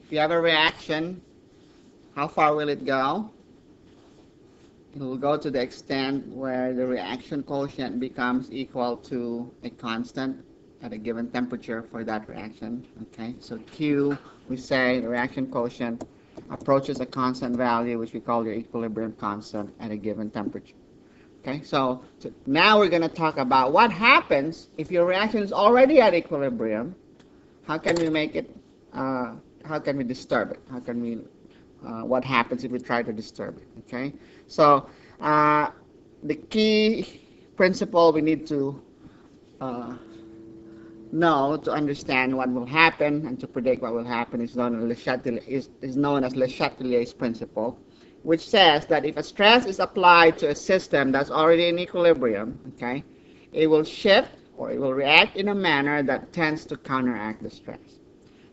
if you have a reaction, how far will it go? It will go to the extent where the reaction quotient becomes equal to a constant at a given temperature for that reaction. Okay, so Q, we say the reaction quotient approaches a constant value, which we call your equilibrium constant at a given temperature. Okay, so now we're going to talk about what happens if your reaction is already at equilibrium. How can we make it, how can we disturb it? How can we, what happens if we try to disturb it? Okay, so the key principle we need to know to understand what will happen and to predict what will happen is known as Le Chatelier's principle, which says that if a stress is applied to a system that's already in equilibrium, okay, it will shift or it will react in a manner that tends to counteract the stress.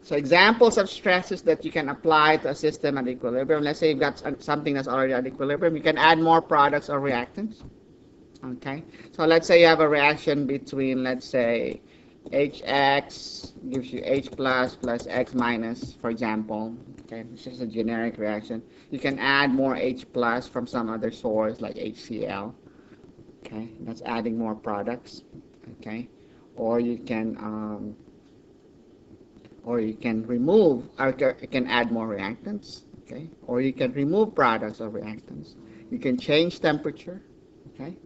So examples of stresses that you can apply to a system at equilibrium, let's say you've got something that's already at equilibrium, you can add more products or reactants. Okay, so let's say you have a reaction between, let's say, HX gives you H plus X minus, for example. Okay, it's just a generic reaction. You can add more H plus from some other source like HCl. Okay, that's adding more products. Okay, or you can remove, or you can add more reactants. Okay, or you can remove products or reactants. You can change temperature. Okay.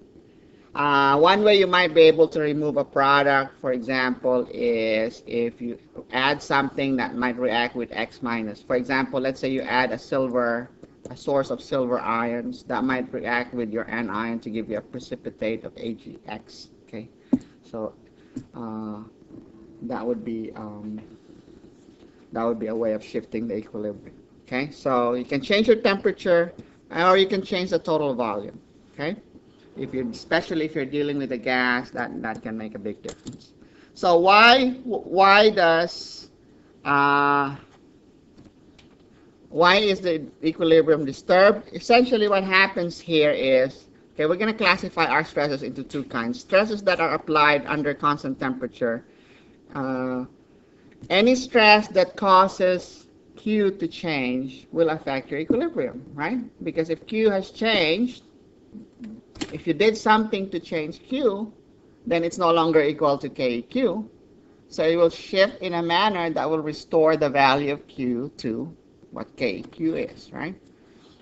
One way you might be able to remove a product, for example, is if you add something that might react with X minus. For example, let's say you add a source of silver ions that might react with your anion to give you a precipitate of AgX. Okay, so that would be a way of shifting the equilibrium. Okay, so you can change your temperature, or you can change the total volume. Okay. Especially if you're dealing with a gas, that can make a big difference. So why is the equilibrium disturbed? Essentially, what happens here is, okay, we're going to classify our stresses into two kinds: stresses that are applied under constant temperature. Any stress that causes Q to change will affect your equilibrium, right? Because if Q has changed, if you did something to change Q, then it's no longer equal to KQ. So it will shift in a manner that will restore the value of Q to what KQ is, right?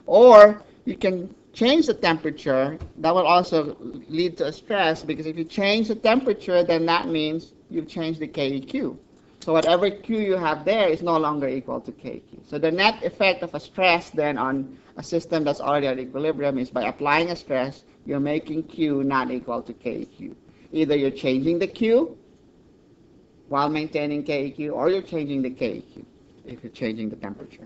Or you can change the temperature. That will also lead to a stress, because if you change the temperature, then that means you've changed the KQ. So whatever Q you have there is no longer equal to KQ. So the net effect of a stress then on a system that's already at equilibrium is, by applying a stress, you're making Q not equal to KQ. Either you're changing the Q while maintaining KQ, or you're changing the KQ if you're changing the temperature.